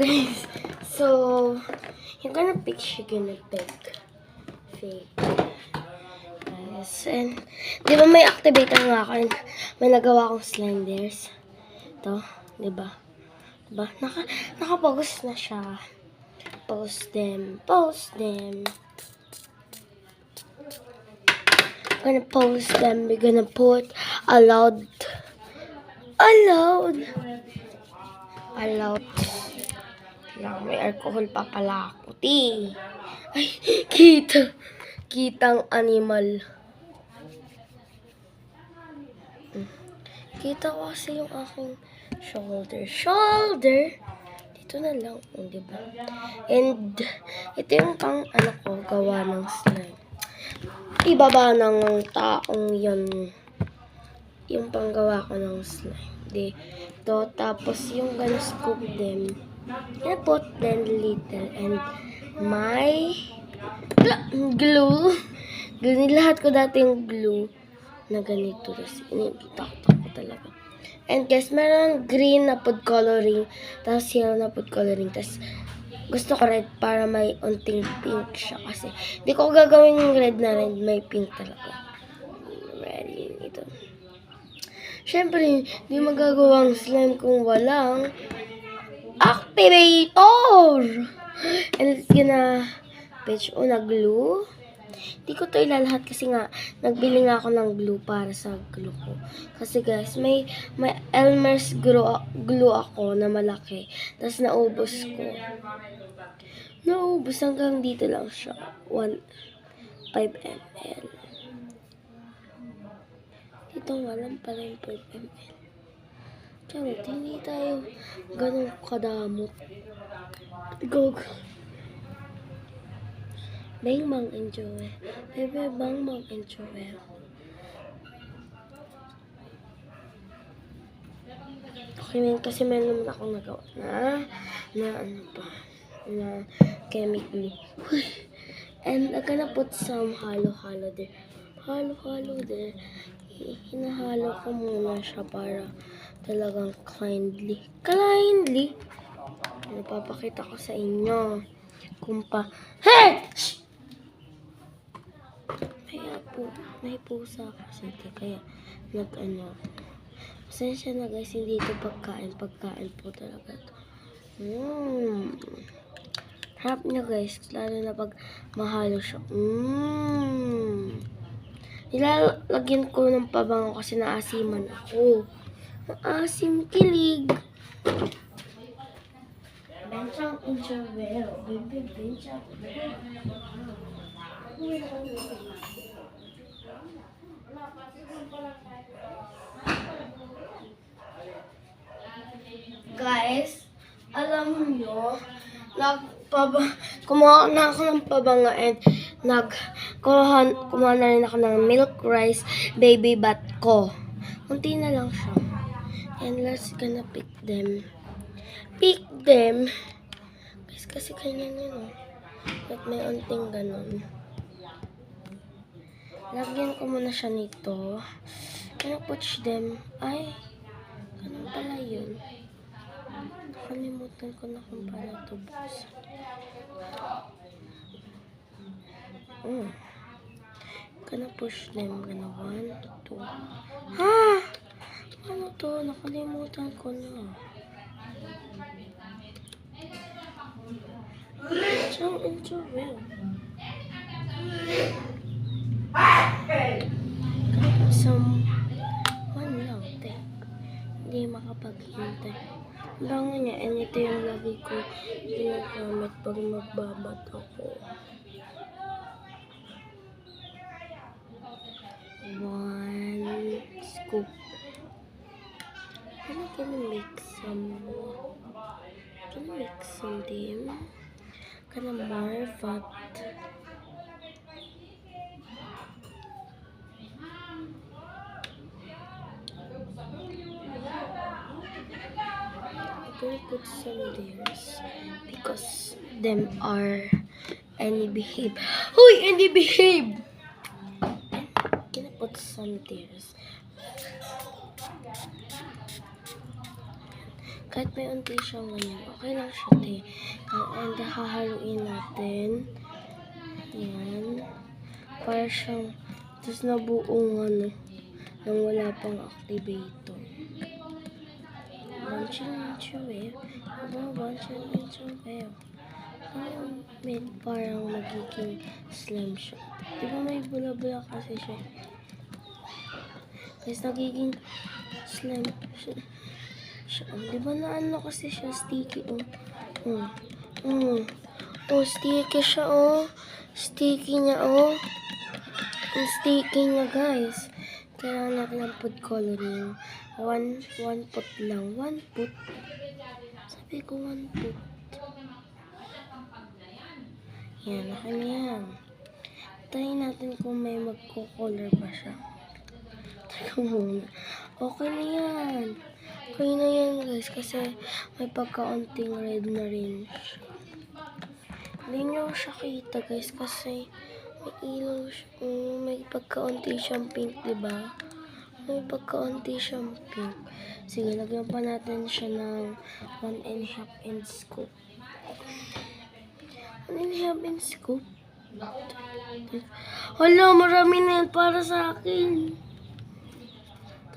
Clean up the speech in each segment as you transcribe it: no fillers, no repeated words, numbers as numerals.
guys. So, you're gonna pick, you're gonna pick. Fake. Yes. And, di ba may activator nga ako? And may nagawa akong sliders. Ito, di ba? Diba? Naka-focus na siya. Post them. Post them. We're gonna post them. We're gonna put allowed. Allowed. Allowed. Lang, may alcohol pa pala ako. Ay, kita. Kitang animal. Kita ko kasi yung aking shoulder. Shoulder! Dito na lang. Diba? And, ito yung pang, ko, gawa ng slime. Ibaba ng taong yun. Yung panggawa ko ng slime. Dito. Tapos, yung gonna scoop them. I put them little. And, my glue. Lahat ko dati yung glue na ganito. Tapos, initaktak ko talaga. And guys, meron green na food coloring. Tapos, yellow na food coloring. Tapos, gusto ko red para may unting pink siya. Kasi, di ko gagawin yung red na red. May pink talaga. Ready. Ito. Siyempre, di magagawang slime kung walang activator. And it's gonna pitch una glue. Di ko to ilalahat kasi nga nagbili nga ako ng glue para sa glue ko. Kasi guys, may Elmer's glue ako na malaki. Tapos naubos ko. Naubos hanggang dito lang siya. 5 ml. Dito nga lang pala yung 5 ml. Charot, hindi tayo ganun kadamot. Go. Bang Mang and Joel. Bebe Bang Mang and Joel. Okay, kasi meron akong nagawa na chemical. And I'm gonna put some halo there. Halo there. Hinahalo ko muna siya para talagang kindly. Napapakita ko sa inyo. Hey! May pusa kasi kaya pasensya na guys, hindi ito pagkain po talaga ito. Harap nyo guys, lalo na pag mahalo siya. Nilalagyan ko ng pabango kasi naasiman ako. Asim kilig. Benchang interwell. Baby, benchang. Guys, alam nyo, kumuha na ako ng pabango and kumuha na rin ako ng milk rice baby bath ko. Kunti na lang siya. And let's gonna pick them. Guys, kasi ganyan yun, oh. At may unting ganun. Lagyan ko muna siya nito. Gonna push them. Ay, ganun pala yun. Nakalimutan ko na kung paano ito buksan. Gonna push them. Gonna 1, 2. Ano to? Nakalimutan ko na. Siyang interview. Some one lang, hindi makapaghintay. Bango niya, and ito yung lagi ko ginagamit pag magbabat ako. 1 scoop. I'm gonna make some dim. Gonna more fat. I'm gonna put some theirs because them are any behave. Hoy, any behave. I'm gonna put some theirs. Kahit may unti siyang ganyan, okay lang siya, te. And hahaluin natin. Yan. Para siyang, tapos nabuong ano, nang wala pang activator. Parang magiging slime siya. Di ba may bula-bula kasi siya? Guys, nagiging slime siya. Di ba na ano kasi siya sticky? Oh, sticky siya, oh. Sticky niya, oh. Ang sticky niya, guys. Kailangan natin ng food coloring. One pot lang. 1 pot. Sabi ko 1 pot. Yan, okay na yan. Try natin kung may magko-color pa siya. Teka muna. Okay na yan. Okay na yan, guys. Kasi may pagkaunting red na rin siya. Hindi nyo siya kita, guys. Kasi may ilaw siya. May pagkaunti siyang pink, diba? May pagkaunti siyang pink. Sige, lagyan pa natin siya ng 1.5 inch scoop. 1.5 inch scoop? Hala, marami na yan para sa akin.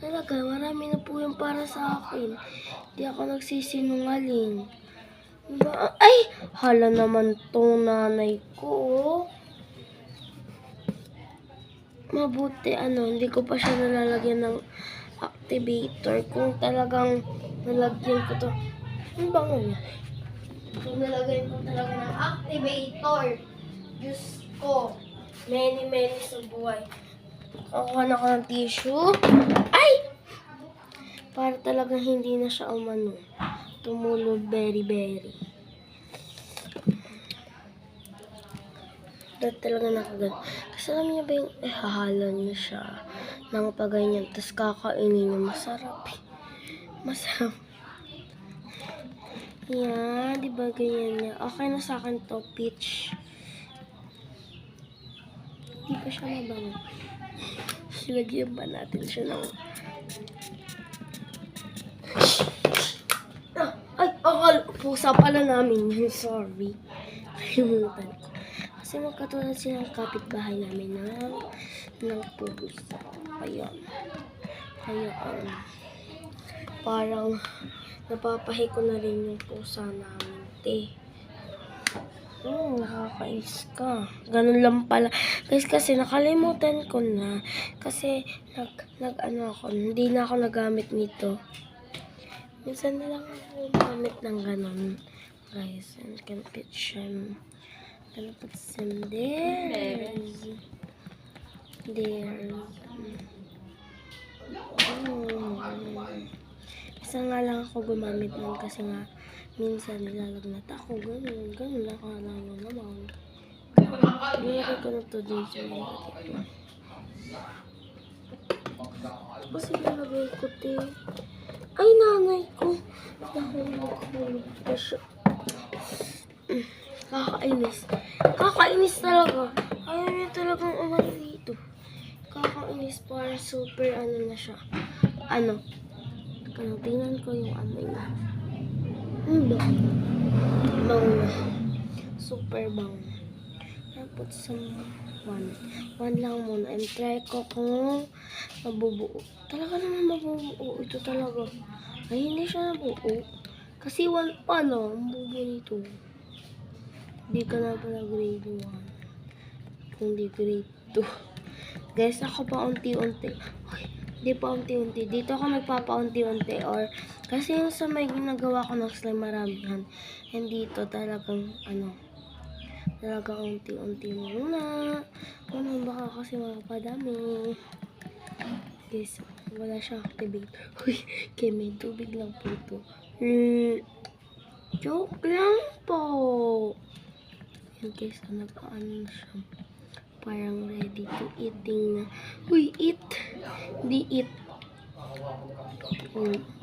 Talaga, marami na po yan para sa akin. Hindi ako nagsisinungaling. Diba? Ay! Hala naman tong nanay ko. Mabuti, hindi ko pa siya nalalagyan ng activator. Kung talagang nalagyan ko to. Ang bango niya. Kung nalagyan ko talaga ng activator. Diyos ko. Many sa buhay. Kukuha na ko ng tissue. Ay! Para talagang hindi na siya umano. Tumulog very. Dahil talaga nakagal. Kasi alam niyo ba yung ihahalan niyo siya ng paganyan. Tapos kakainin niyo. Masarap. Masarap. Yan. Diba ganyan niya. Okay na sa akin to. Peach. Hindi pa siya mabango. Lagyan ba natin siya ng... pusa pala namin yun. Sorry. Kalimutan ko. Kasi magkatulad silang kapitbahay namin ng pusa. Ayan. Parang napapahi ko na rin yung pusa namin. Nakakainis ka. Ganun lang pala. Guys, kasi nakalimutan ko na. Kasi hindi na ako nagamit nito. Minsan na lang ako gamit ng ganun. Guys, and can put some there. Isa nga lang ako gumamit nun kasi nga minsan nilalagnat ako. Ganun lang akala nyo naman. Nilagay ko na to din sa mga dito. Kasi nilagay ko ay, nanay ko. Nahulog pa siya. Kakainis talaga. Ayaw niya talagang umano dito. Kakainis, parang super na siya. Tingnan ko yung amoy niya. Bango na. Super bango. I'll put some one lang muna. And try ko kung mabubuo. Talaga naman mabubuo. Ito talaga. Ay, hindi siya nabuo. Kasi 1 pa, no? Ang bubo nito. Hindi ka na pala grade 1. Kung di grade 2. Guys, ako pa unti-unti. Hindi pa unti-unti. Dito ako nagpapa-unti-unti. Or, kasi yung sa may ginagawa ko ng slime maramihan. And dito talagang, talagang unti-unti muna. Baka kasi makapadami. Guys, wala siyang activator. Kaya may tubig lang po ito. Joke lang po. Yan guys, nagpaano siya. Parang ready to eating na. Eat! Di eat.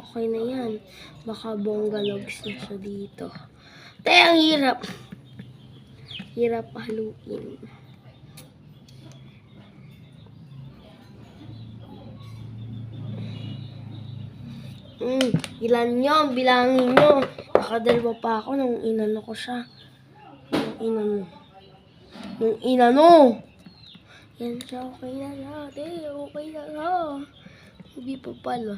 Okay na yan. Baka bonggalogs na siya dito. Ang hirap. Hirap haluin. Ilan yun? Bilangin nyo. Nakadalawa pa ako nung inano ko siya. Nung inano. Yan siya, okay na natin. Okay na siya. Hindi pa pala.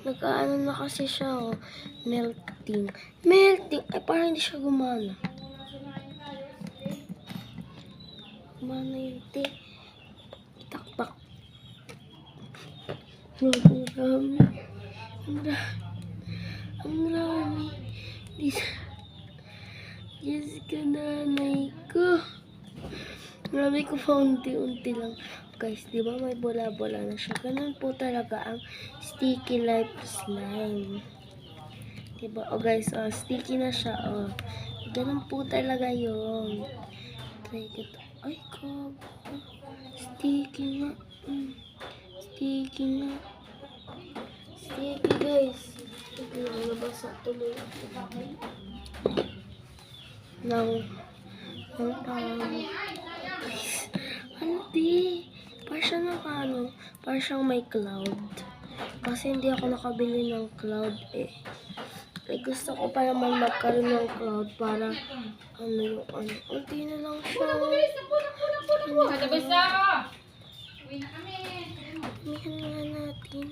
Nag-ano na kasi siya, oh. Melting. Ay, parang hindi siya gumana. Gumana yung tea. Taktak. Ang rami. Diyos ka, nanay ko. Marami ko pa unti-unti lang. Guys, di ba may bola-bola na siya? Ganun po talaga ang sticky life slime. Diba? O guys, sticky na siya. Ganun po talaga yun. Try ko to. Ay, kag. Sticky na. Sticky na. Sticky, guys. Nabasa tuloy. Ano di? Parang siyang may cloud. Kasi hindi ako nakabili ng cloud eh. Gusto ko pa naman magkaroon ng cloud para unti na lang siya. Amihan nga natin.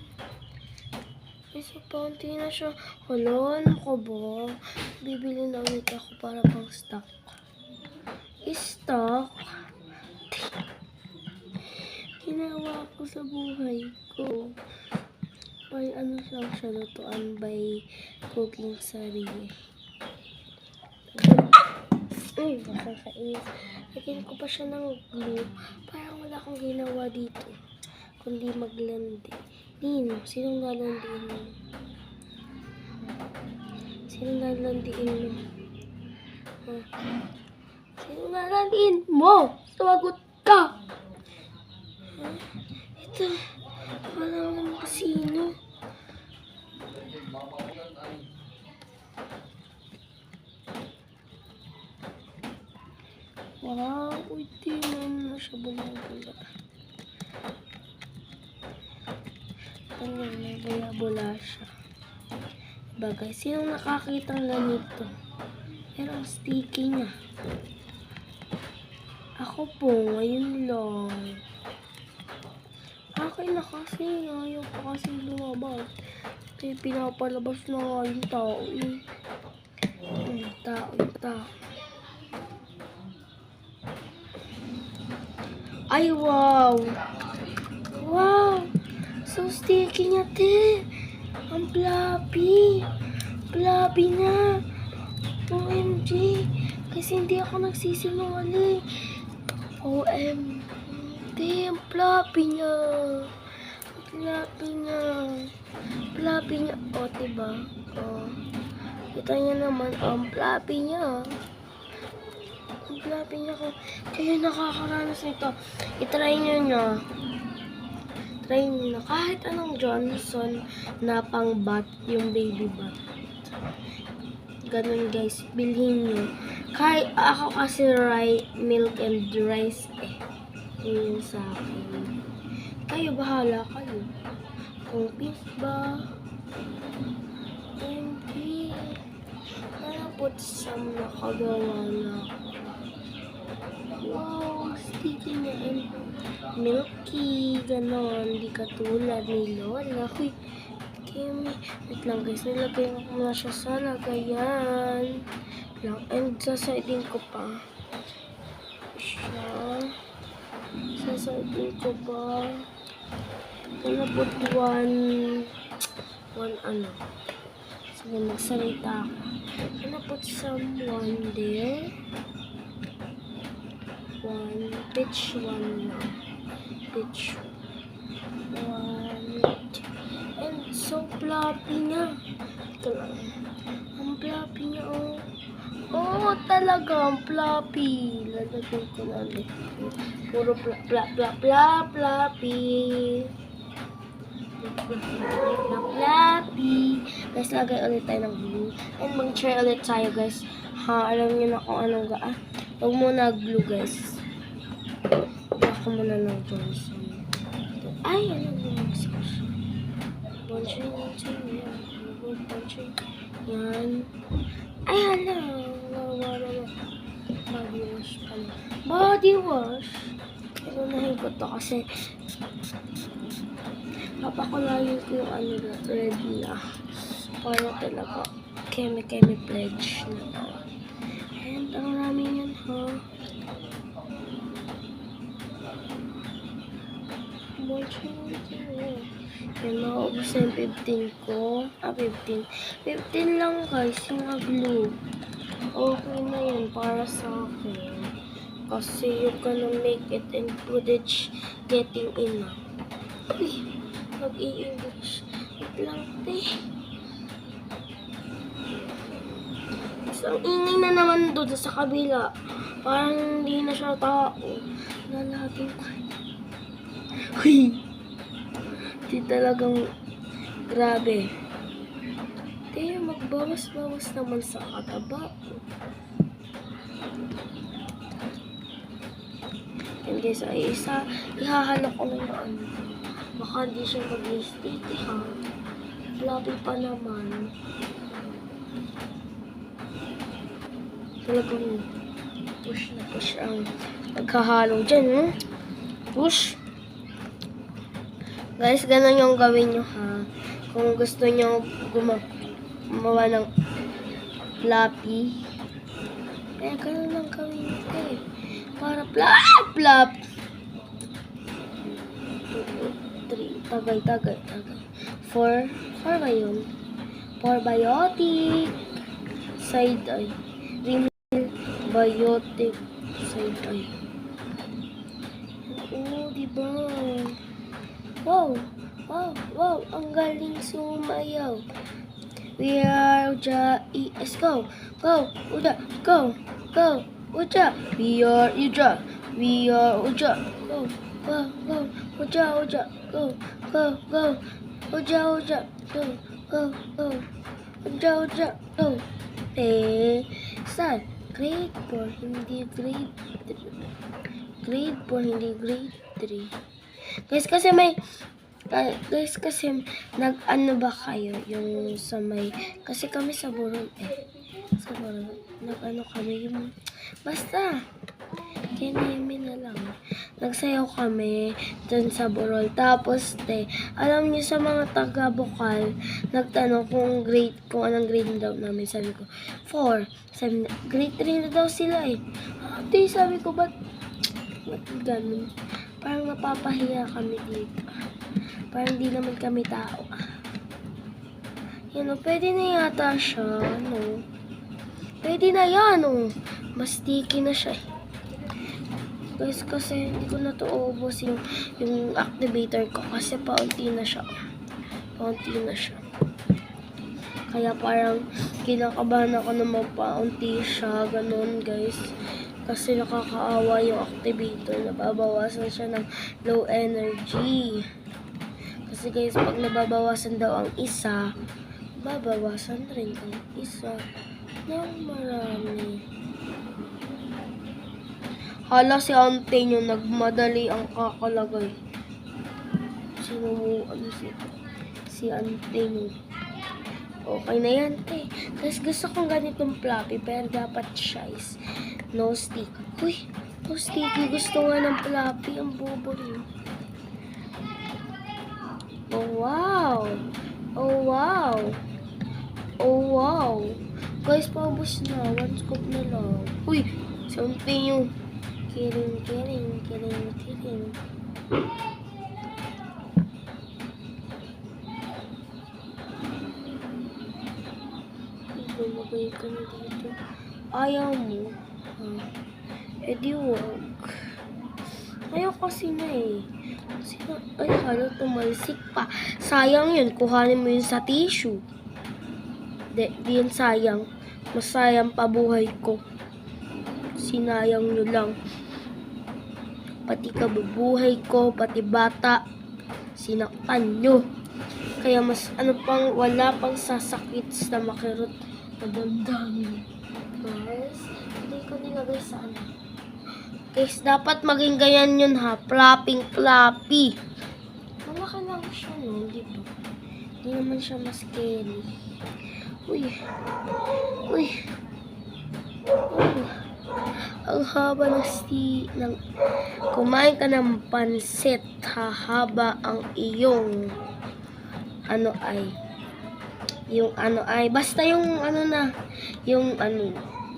Isa pa, unti na siya. Hala, ano ko ba? Bibili na ulit ako para pang stock. Stock? Ginawa ko sa buhay ko. By siya, lutuan by Cooking Sarili. Uy, nakakainis. Lagyan ko pa siya ng glue. Parang wala akong ginawa dito. Kundi maglandi. Sinong lalandiin mo? Sinong lalandiin mo? Sumagot ka! Ito. Wala naman sino. Wow, di naman na siya bula-bula. May bula-bula siya. Diba guys, sinong nakakita ng ganito? Pero ang sticky niya. Ako po, ngayon lang. Akin na kasi, ayaw pa kasi lumabas. Kaya pinapalabas na nga yung tao. Yung tao. Ay, wow! Wow! So sticky niya, te! Ang fluffy! Fluffy na! OMG! Kasi hindi ako nagsisinungaling. OMG! Ang fluffy niya! Fluffy niya. O, diba? O. Kita niya naman, ang fluffy niya. Ang fluffy niya ko. Kayo nakakaranas nito. I-try nyo na. Try nyo na. Kahit anong Johnson na pang bat, yung baby bat. Ganun guys. Bilhin nyo. Kahit ako kasi milk and rice eh. Yun sa akin. Kayo, bahala kayo. Kung beef ba? Hindi. Put some nakagawa na. Wow, sticky na and milky. Ganon. Di katulad ni Lola. Uy, wait lang guys. Nilagay ko na siya sa lagayan. And sasaidin ko pa. Sasaidin ko pa. Gonna put one ano. Sige, magsalita ako. Gonna put someone there. Pitch one now. Pitch one. And so fluffy niya. Ito lang. Ang fluffy niya, oh. Oh, talaga, ang fluffy. Lalagyan ko na ulit. Puro fluffy. Fluffy. Guys, lagay ulit tayo ng glue. And mag-try ulit tayo, guys. Alam niyo na kung anong gaan. Huwag muna glue, guys. Ako muna ng Johnson. Ay, ano bumagsak siya. Bonching, bonching. Yan. Ay, hala. Wala. Body wash pala. Body wash. Pero nahigot to kasi papakulayin ko yung ano na red na. Para talaga keme pledge na. And ang rami yan ha. Yan, makaubos na yung 15 ko. 15. 15 lang guys, yung glue. Okay na yan para sa akin. Kasi you gonna make it and footage getting enough. Uy, mag-i-English. Wait lang, te. Ang ingay na naman doon sa kabila. Parang hindi na siya tao. Lalagin ko. Uy! Di talagang grabe. Te, magbawas-bawas naman sa kataba. And guys, ay isa, ihahanap ko na yung baka hindi siya mag-sticky ha. Labi pa naman. Talagang push na push ang naghahalo dyan, no? Push. Guys, ganun yung gawin nyo, ha? Kung gusto nyo gumawa ng floppy, eh, ganun lang gawin nyo, eh. Para plap! 2, 3, tagay. 4 ba yun? 4 biotic. Side eye. Biotic side eye. Oo, diba? Wow! Ang galing sumayaw. We are Uja. Let's go! Uja! Go! Uja! We are Uja. Uja! Go! Uja! Go! Uja! Go! Uja! Go! Saan? Grade 4, hindi grade 3. Grade 4, hindi grade 3. Guys, kasi nag-ano ba kayo yung sa may, kasi kami sa Boron, nag-ano kami yung, basta, kinemi na lang. Nagsayaw kami dun sa Borol. Tapos, alam niyo sa mga taga-Bukal, nagtanong kung anong grade daw namin. Sabi ko, 4. Sabi na, grade 3 na daw sila eh. Sabi ko, ba't ganun? Parang napapahiya kami dito. Parang di naman kami tao. Yan o, pwede na yata siya, no? Pwede na yan, no? Mas sticky na siya eh. Guys, kasi hindi ko na to ubos yung activator ko kasi paunti na siya. Kaya parang kinakabahan ako na magpaunti siya, ganun guys. Kasi nakakaawa yung activator, nababawasan siya ng low energy. Kasi guys, pag nababawasan daw ang isa, babawasan rin ang isa ng marami. Hala si ante nyo, nagmadali ang kakalagay. Si ante nyo. Okay na yan, te. Guys, gusto kong ganitong floppy, pero dapat siya is no stick. Uy, no sticky. Gusto nga ng floppy, ang bobo rin. Oh, wow. Guys, paubos na. 1 scoop na lang. Uy, si ante nyo. Kiring. Lumagay ka na dito. Ayaw mo. Di wag. Ayaw kasi na eh. Ay, hala, tumalsik pa. Sayang yun. Kuhanin mo yun sa tissue. Di yun sayang. Masayang pa buhay ko. Sinayang nyo lang. Pati kabubuhay ko, pati bata, sinaktan nyo. Kaya mas wala pang sasakit sa makirot na damdamin. Guys, hindi ko nilagay sa ano. Guys, dapat maging ganyan yun ha. Floppy. Malaki lang siya no, di ba? Hindi naman siya mas scary. Uy. Uy. Ang haba ng kumain ka ng pansit, hahaba ang iyong basta yung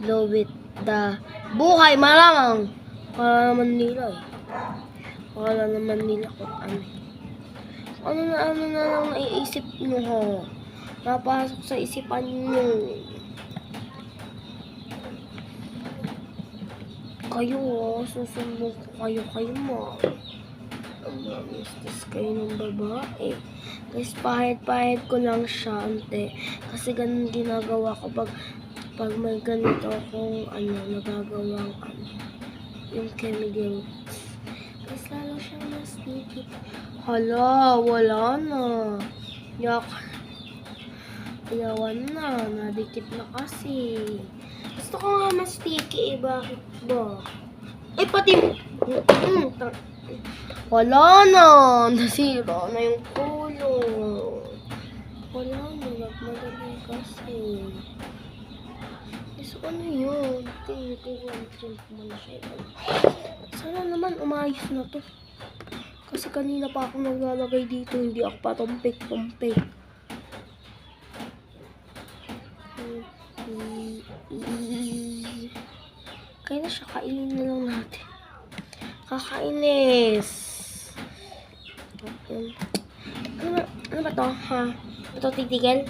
low with the buhay malamang. Wala naman nila kung ano na lang naiisip nyo ho. Napasok sa isipan nyo. Kayo, susumbong ko kayo mo. Gusto kayo ng babae. Guys, pahit ko lang siya, ante. Kasi ganun ginagawa ko pag may ganito akong nagagawang yung chemical. Guys, lalo siyang mas dikit. Hala, wala na. Yawan na, nadikit na kasi. Gusto ko nga mas sticky bakit ba? Pati wala na, nasira na yung kulong. Wala na, nagmadali kasi. So, ano yun? Tingnan mo na siya. Sana naman umayos na to. Kasi kanina pa ako naglalagay dito, hindi ako patumpik-tumpik. Kaya na siya, kainin na lang natin. Kakainis. Ano ba to? Ito titigil?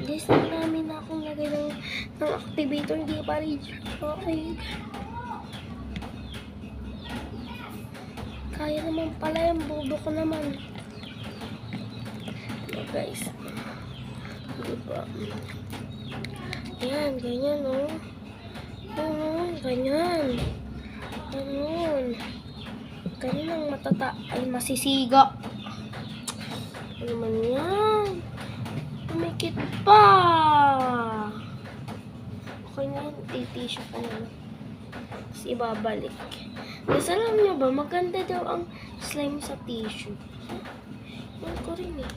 Guys, namin na akong lagay ng activator. Hindi pa rin siya. Okay. Kaya naman pala yung bobo ko naman. Guys. Diba? Ayan, ganyan, oh. Ganyan. Ganyan. Ganyan ang masisiga. Ano naman yan? Umikit pa. Okay na yun. Tissue ko na. Tapos ibabalik. Kasi alam nyo ba, maganda daw ang slime sa tissue. Yan ko rin eh.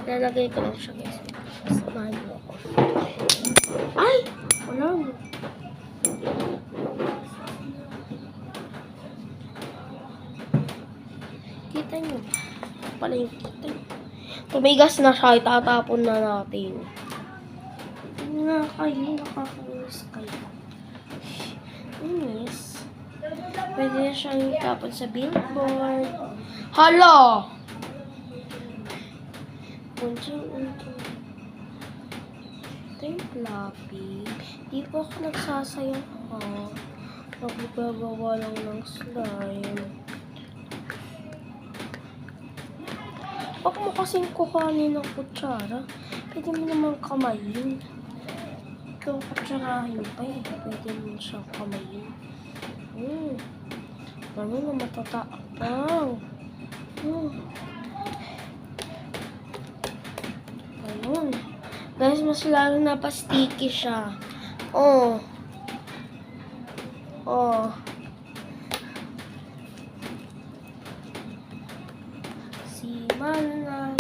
Lalagay ko lang siya guys. Samahan mo ako. Ay! Wala mo. Kita nyo. Pala yung kita nyo. Tumigas na siya. Itatapon na natin. Hindi na kayo. Nakakainis kayo. Inis. Pwede na siya itapon sa billboard. Hala! Unting. Ito yung floppy. Di po ako nagsasayang Magpapagawa lang ng slime. Huwag mo kasing kuhanin ng kutsara. Pwede mo naman kamayin. Ikaw kutsarahin pa eh. Pwede mo siyang kamayin. Ano na matataapang. Ayun. Guys, mas lalo na pa sticky siya. Si Manalo.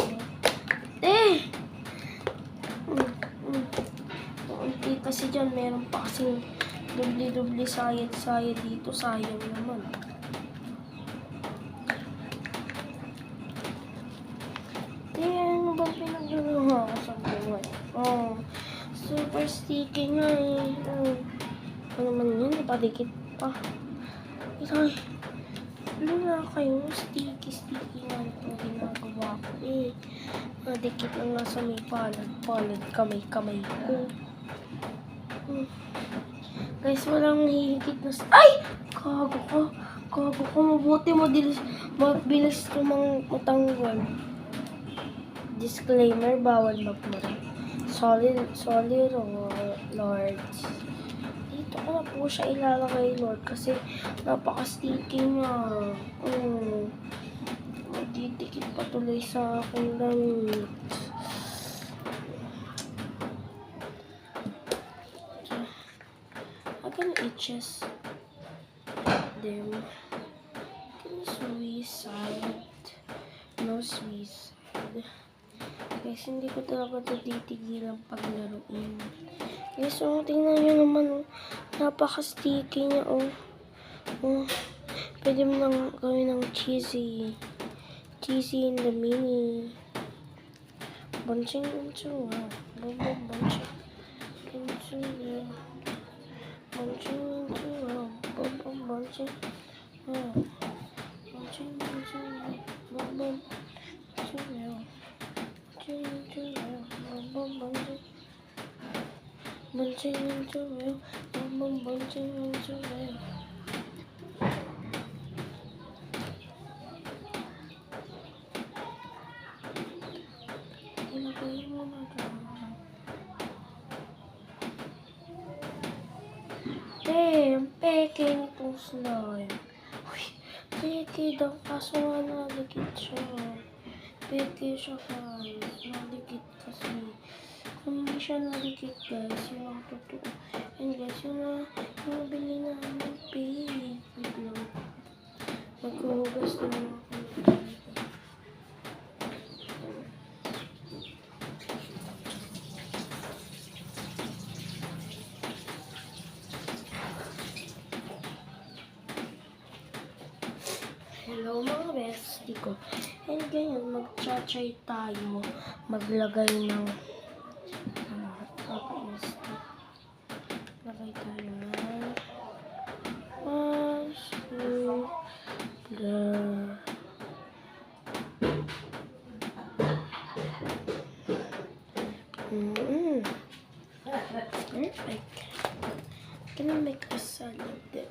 Unti kasi dyan, meron pa kasing dubli-dubli sayad dito. Sayang naman. Ano bang pinagduluhan ko sa buhay? Super sticky nga eh. Ano naman yun? Ipadikit pa. Ay, ano na kayo? Sticky nga itong ginagawa ko eh. Nadikit lang nga sa may palad, kamay ko. Guys, walang hihigit na ay! Kago ko. Mabuti mabilis matanggal. Disclaimer, bawal magmura. Solid Lord. Dito ko na po siya ilalagay, Lord, kasi napaka-sticky nga. Magdidikit pa tuloy sa aking damit. I can itches them. Can suicide. so sweet. Guys, hindi ko talaga ito titigilan paglaruin. Guys, tingnan nyo naman, napaka-sticky niya, Pwede mo lang gawin ng cheesy. Cheesy in the mini. Bunching into, bunching. Bunching into, bunching into, bunching. Bunching into, bunching. Bunching into, bunching into. Ang peke nitong slime. Uy, peke daw, kaso nga nadikit siya. Peke siya, guys. Nadikit kasi. Kung hindi siya nadikit, guys, yun ang totoo. And guys, yun na, yung nabili na ng peke. Maghuhugas na naman ako. Hello mga bestie ko. And ganyan, mag-try tayo maglagay ng lagay tayo ng perfect. Gonna make a salad then.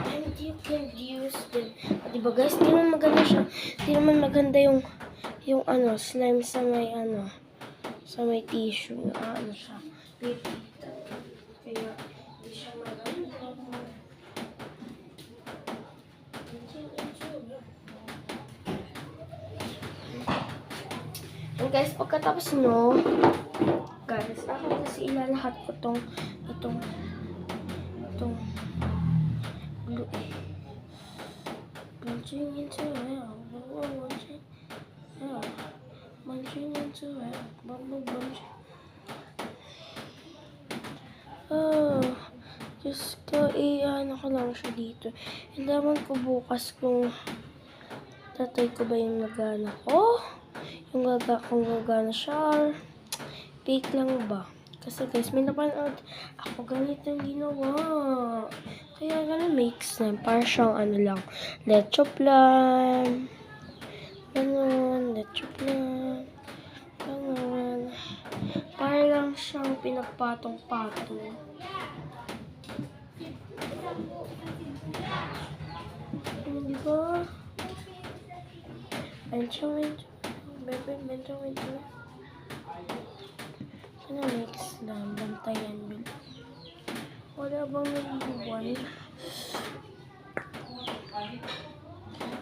And you can use them. Diba guys, di naman maganda siya. Di naman maganda yung slime sa may sa may tissue. Siya. Kaya di siya maganda. And guys, pagkatapos nyo, guys, ako kasi ilalahat ko itong glue Munching into hell, munching into hell, munching. Just ko, ko lang siya dito. Ilaman ko bukas kung tatay ko ba yung nagana ko. Kung gagana siya. Fake lang ba? Kasi guys, may napanood ako ganito yung ginawa. Kaya gonna make slime. Para siyang lang. Lecho plan. Ganon. Lecho plan. Ganon. Para lang siyang pinagpatong-patong. Diba? Bento. Ano next lang? Bantayan mo. Wala bang nag-iwan?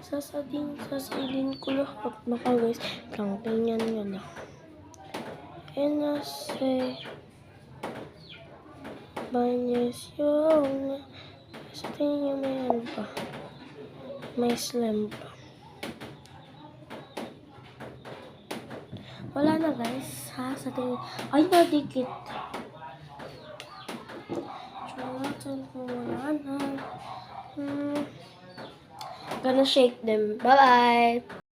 Sasadin ko lahat. Baka guys, tingnan nyo lang. And I say, banyas yung sa tingin nyo may may slime pa. Wala na guys, sa tingin. Ay, nadikit. Chulatan ko wala na. Gonna shake them. Bye-bye!